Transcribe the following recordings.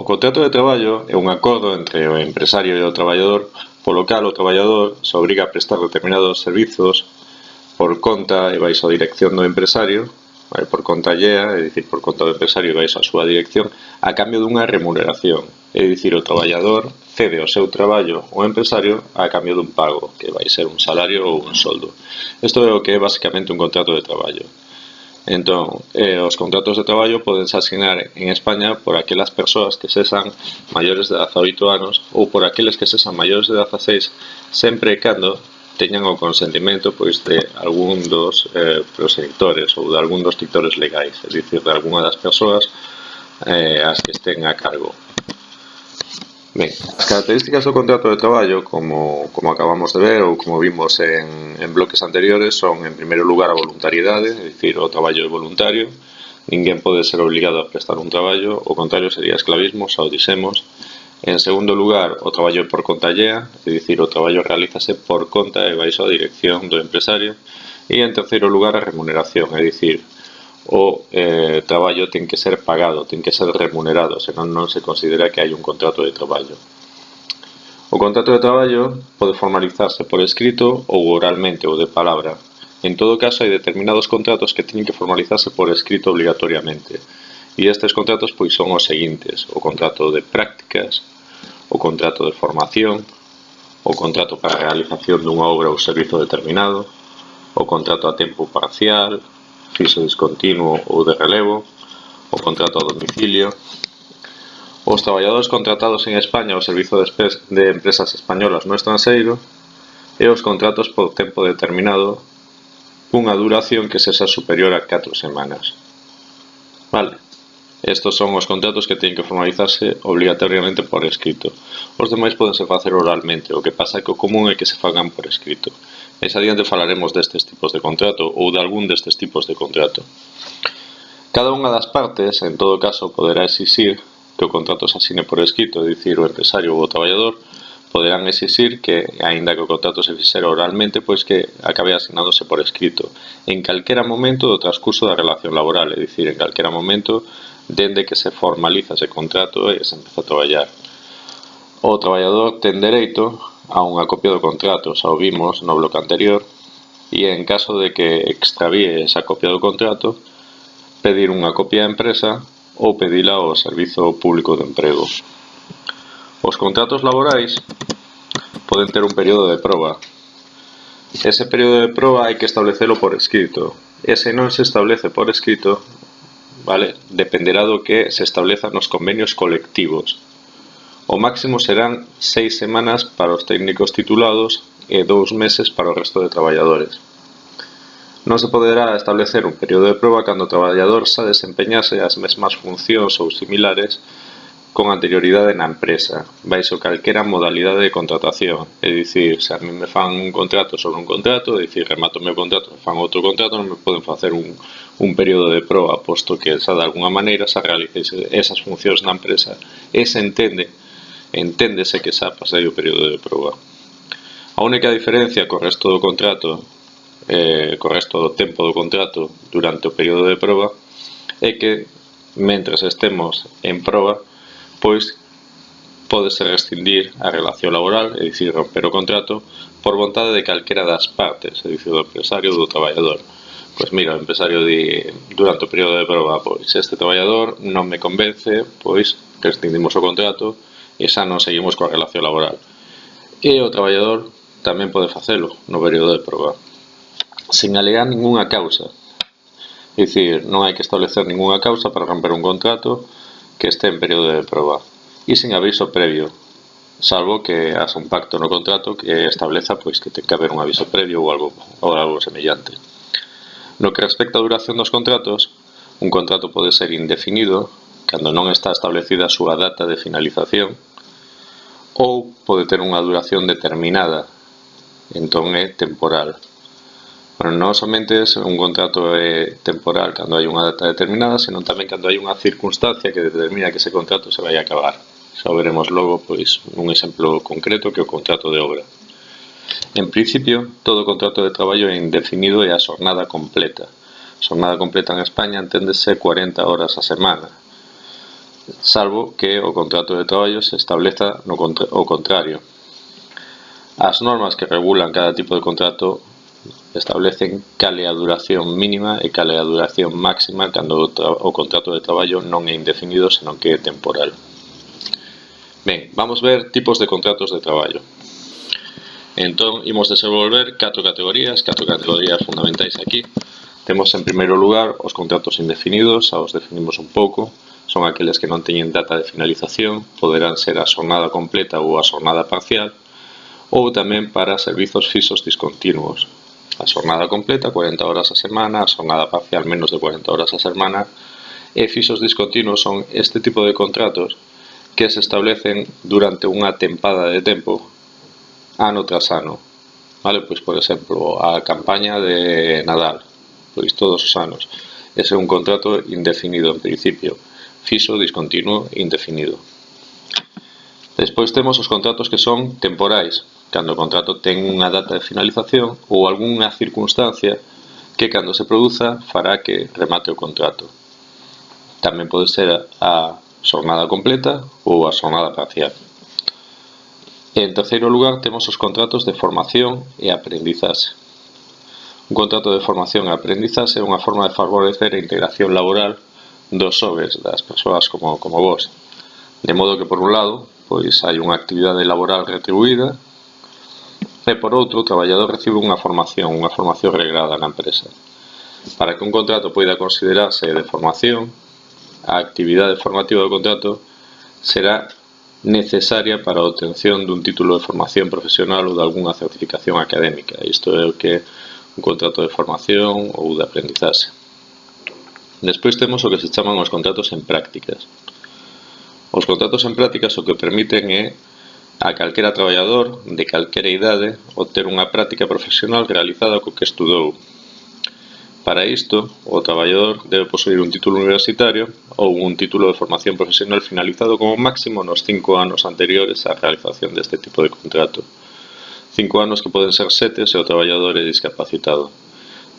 O contrato de traballo é un acordo entre o empresario e o traballador polo cal o traballador se obriga a prestar determinados servizos por conta e baixo a dirección do empresario, vale, por conta allea, é dicir, por conta do empresario e baixo a súa dirección, a cambio dunha remuneración, é dicir, o traballador cede o seu traballo ao empresario a cambio dun pago, que vai ser un salario ou un soldo. Isto é o que é basicamente un contrato de traballo. Entón, os contratos de traballo podense asinar en España por aquelas persoas que sexan maiores de 18 anos ou por aqueles que sexan maiores de 16, sempre e cando teñan o consentimento pois de algún dos proxectores ou de algún dos titores legais, é dicir, de algunha das persoas as que estén a cargo. Ben, as características do contrato de traballo, como acabamos de ver ou como vimos en bloques anteriores, son, en primeiro lugar, a voluntariedade, é dicir, o traballo é voluntario, ninguén pode ser obligado a prestar un traballo, o contrario sería esclavismo, xa o dixemos. En segundo lugar, o traballo é por conta allea, é dicir, o traballo realízase por conta e baixo a dirección do empresario. E, en terceiro lugar, a remuneración, é dicir, o traballo ten que ser pagado, ten que ser remunerado, senón non se considera que hai un contrato de traballo. O contrato de traballo pode formalizarse por escrito ou oralmente ou de palabra. En todo caso, hai determinados contratos que teñen que formalizarse por escrito obligatoriamente. E estes contratos pois son os seguintes: o contrato de prácticas, o contrato de formación, o contrato para a realización dunha obra ou servizo determinado, o contrato a tempo parcial, fixo discontinuo ou de relevo, o contrato a domicilio. Os traballadores contratados en España ao servizo de empresas españolas no estranxeiro e os contratos por tempo determinado cunha duración que sexa superior a 4 semanas. Vale, estos son os contratos que teñen que formalizarse obligatoriamente por escrito. Os demais podense facer oralmente, o que pasa é que o común é que se fagan por escrito. Mais adiante falaremos destes tipos de contrato ou de algún destes tipos de contrato. Cada unha das partes, en todo caso, poderá exixir que o contrato se asine por escrito, é dicir, o empresario ou o traballador poderán exixir que, aínda que o contrato se fixera oralmente, pois que acabe asinándose por escrito en calquera momento do transcurso da relación laboral, é dicir, en calquera momento dende que se formaliza ese contrato e se empeza a traballar. O traballador ten dereito a unha copia do contrato, xa o vimos no bloque anterior, e en caso de que extravíe esa copia do contrato, pedir unha copia á empresa ou pedila ao Servizo Público de Emprego. Os contratos laborais poden ter un período de proba. Ese período de proba hai que establecelo por escrito. E se non se establece por escrito, vale, dependerá do que se estableza nos convenios colectivos. O máximo serán 6 semanas para os técnicos titulados e 2 meses para o resto de traballadores. Non se poderá establecer un período de proba cando o traballador xa desempeñase as mesmas funcións ou similares con anterioridade na empresa, baixo calquera modalidade de contratación. É dicir, se a mí me fan un contrato sobre un contrato, é dicir, remato o meu contrato, me fan outro contrato, non me poden facer un período de proba, posto que xa de alguna maneira xa realicese esas funcións na empresa e se enténdese que xa pasei o período de proba. A única diferencia co resto do contrato, co resto do tempo do contrato durante o período de proba, é que, mentres estemos en proba, pois pódese rescindir a relación laboral, é dicir, romper o contrato, por vontade de calquera das partes, é dicir, do empresario ou do traballador. Pois mira, o empresario di, durante o período de proba, pois este traballador non me convence, pois rescindimos o contrato e xa non seguimos coa relación laboral. E o traballador tamén pode facelo no período de proba, sen alegar ningunha causa. É dicir, non hai que establecer ningunha causa para romper un contrato que este en período de proba e sen aviso previo, salvo que haxa un pacto no contrato que estableza pois que ten que haber un aviso previo ou algo semellante. No que respecta á duración dos contratos, un contrato pode ser indefinido cando non está establecida a súa data de finalización, ou pode ter unha duración determinada, entón é temporal. Bueno, non somente un contrato é temporal cando hai unha data determinada, senón tamén cando hai unha circunstancia que determina que ese contrato se vai a acabar. Xa o veremos logo, pois, un exemplo concreto que é o contrato de obra. En principio, todo contrato de traballo é indefinido e a xornada completa. A xornada completa en España enténdese 40 horas a semana. salvo que o contrato de traballo se estableza o contrario. As normas que regulan cada tipo de contrato establecen cal é a duración mínima e cal é a duración máxima cando o contrato de traballo non é indefinido, senón que é temporal. Ben, vamos ver tipos de contratos de traballo. Entón, imos desenvolver catro categorías fundamentais aquí. Temos en primeiro lugar os contratos indefinidos, xa os definimos un pouco. Son aqueles que non teñen data de finalización, poderán ser a xornada completa ou a xornada parcial, ou tamén para servizos fixos discontinuos. A xornada completa, 40 horas a semana, a xornada parcial, menos de 40 horas a semana, e fixos discontinuos son este tipo de contratos que se establecen durante unha tempada de tempo, ano tras ano. Vale, pois, por exemplo, a campaña de Nadal, pois todos os anos. Ese é un contrato indefinido en principio, fixo, discontinuo, indefinido. Despois temos os contratos que son temporais, cando o contrato ten unha data de finalización ou algunha circunstancia que cando se produza fará que remate o contrato. Tamén pode ser a xornada completa ou a xornada parcial. En terceiro lugar temos os contratos de formación e aprendizaxe. Un contrato de formación e aprendizaxe é unha forma de favorecer a integración laboral dos xoves, das persoas como vos. De modo que, por un lado, pois hai unha actividade laboral retribuída e, por outro, o traballador recibe unha formación regrada na empresa. Para que un contrato poida considerarse de formación, a actividade formativa do contrato será necesaria para a obtención dun título de formación profesional ou de algunha certificación académica. Isto é o que é un contrato de formación ou de aprendizaxe. Despois temos o que se chaman os contratos en prácticas. Os contratos en prácticas o que permiten é a calquera traballador de calquera idade obter unha práctica profesional realizada co que estudou. Para isto, o traballador debe posuir un título universitario ou un título de formación profesional finalizado como máximo nos 5 anos anteriores á realización deste tipo de contrato. 5 anos que poden ser 7 se o traballador é discapacitado.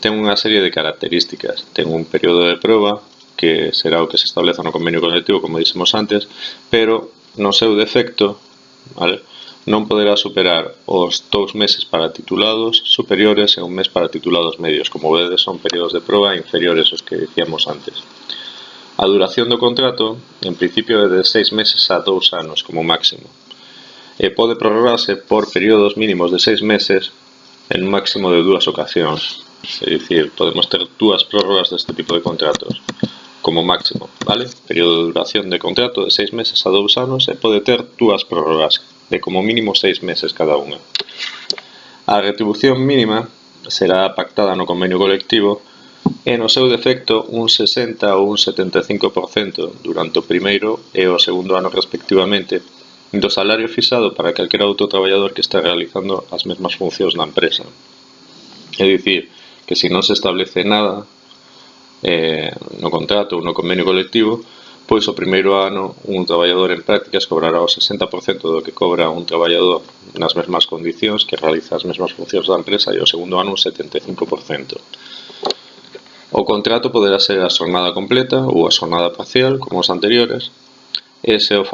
Ten unha serie de características. Ten un período de proba, que será o que se estableza no convenio colectivo, como dixemos antes, pero no seu defecto, vale, non poderá superar os 2 meses para titulados superiores e un mes para titulados medios. Como vedes, son períodos de proba inferiores aos que dicíamos antes. A duración do contrato, en principio, é de 6 meses a 2 anos como máximo. E pode prorrogarse por períodos mínimos de 6 meses en un máximo de 2 ocasións. É dicir, podemos ter 2 prórrogas deste tipo de contratos como máximo, vale? Período de duración de contrato de 6 meses a 2 anos e pode ter 2 prórrogas de como mínimo 6 meses cada unha. A retribución mínima será pactada no convenio colectivo e no seu defecto un 60 ou un 75% durante o primeiro e o segundo ano respectivamente do salario fixado para calquera outro traballador que está realizando as mesmas funcións na empresa. É dicir, que se non se establece nada no contrato ou no convenio colectivo, pois o primeiro ano un traballador en prácticas cobrará o 60% do que cobra un traballador nas mesmas condicións que realiza as mesmas funcións da empresa e o segundo ano un 75%. O contrato poderá ser a xornada completa ou a xornada parcial, como os anteriores, e se o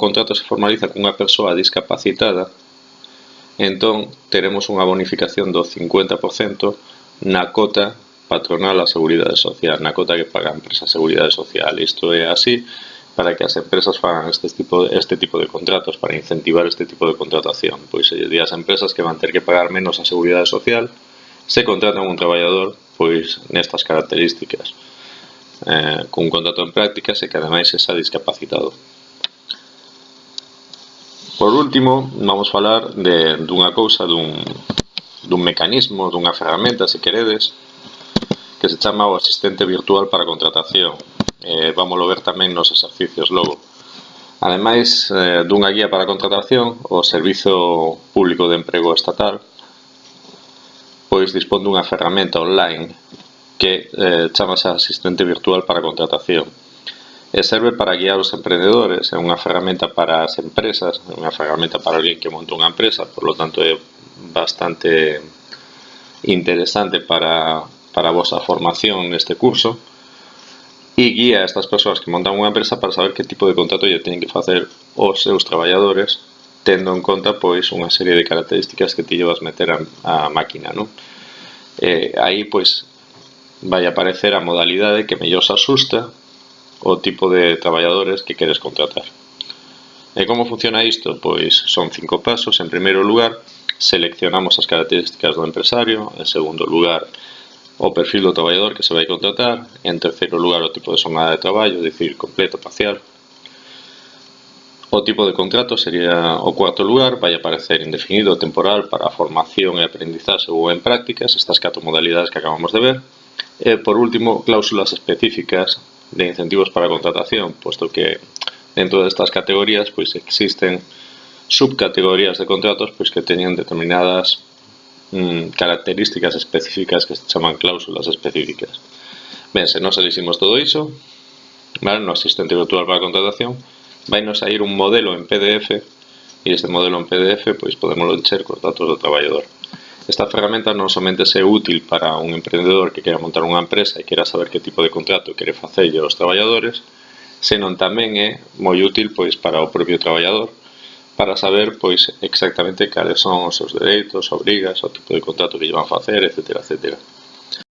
contrato se formaliza cunha persoa discapacitada, entón teremos unha bonificación do 50% na cota patronal a Seguridade Social, na cota que paga a empresa a Seguridade Social. Isto é así para que as empresas fagan este tipo de contratos, para incentivar este tipo de contratación. Pois se di as empresas que van ter que pagar menos a Seguridade Social se contratan un traballador pois nestas características, cun contrato en prácticas e que ademais sexa discapacitado. Por último, vamos falar dunha cousa, dun mecanismo, dunha ferramenta, se queredes, que se chama o asistente virtual para contratación. Vámoslo ver tamén nos exercicios logo. Ademais dunha guía para contratación, o Servizo Público de Emprego Estatal pois dispón dunha ferramenta online que chamase asistente virtual para contratación e serve para guiar os emprendedores. É unha ferramenta para as empresas, é unha ferramenta para alguén que monta unha empresa, por lo tanto é bastante interesante para a vosa formación neste curso, e guía a estas persoas que montan unha empresa para saber que tipo de contrato lle teñen que facer os seus traballadores, tendo en conta pois unha serie de características que ti lle vas meter a máquina, non? Aí pois vai aparecer a modalidade que mellor se asusta o tipo de traballadores que queres contratar. E como funciona isto? Pois son 5 pasos. En primeiro lugar, seleccionamos as características do empresario. En segundo lugar, o perfil do traballador que se vai contratar. En terceiro lugar, o tipo de xornada de traballo, dicir, completo, parcial. O tipo de contrato sería o cuarto lugar. Vai aparecer indefinido, temporal, para formación e aprendizaxe ou en prácticas, estas 4 modalidades que acabamos de ver. E, por último, cláusulas específicas de incentivos para a contratación, posto que dentro destas categorías pois existen subcategorías de contratos pois que teñen determinadas características específicas que se chaman cláusulas específicas. Ben, se nos eliximos todo iso, vale, no asistente virtual para a contratación, vai nos sair un modelo en PDF e este modelo en PDF pois podemos encher cos datos do traballador. Esta ferramenta non somente é útil para un emprendedor que quera montar unha empresa e quera saber que tipo de contrato quere facerlle aos traballadores, senón tamén é moi útil pois para o propio traballador para saber pois exactamente cales son os seus dereitos, obrigas, o tipo de contrato que lle van facer, etcétera, etcétera.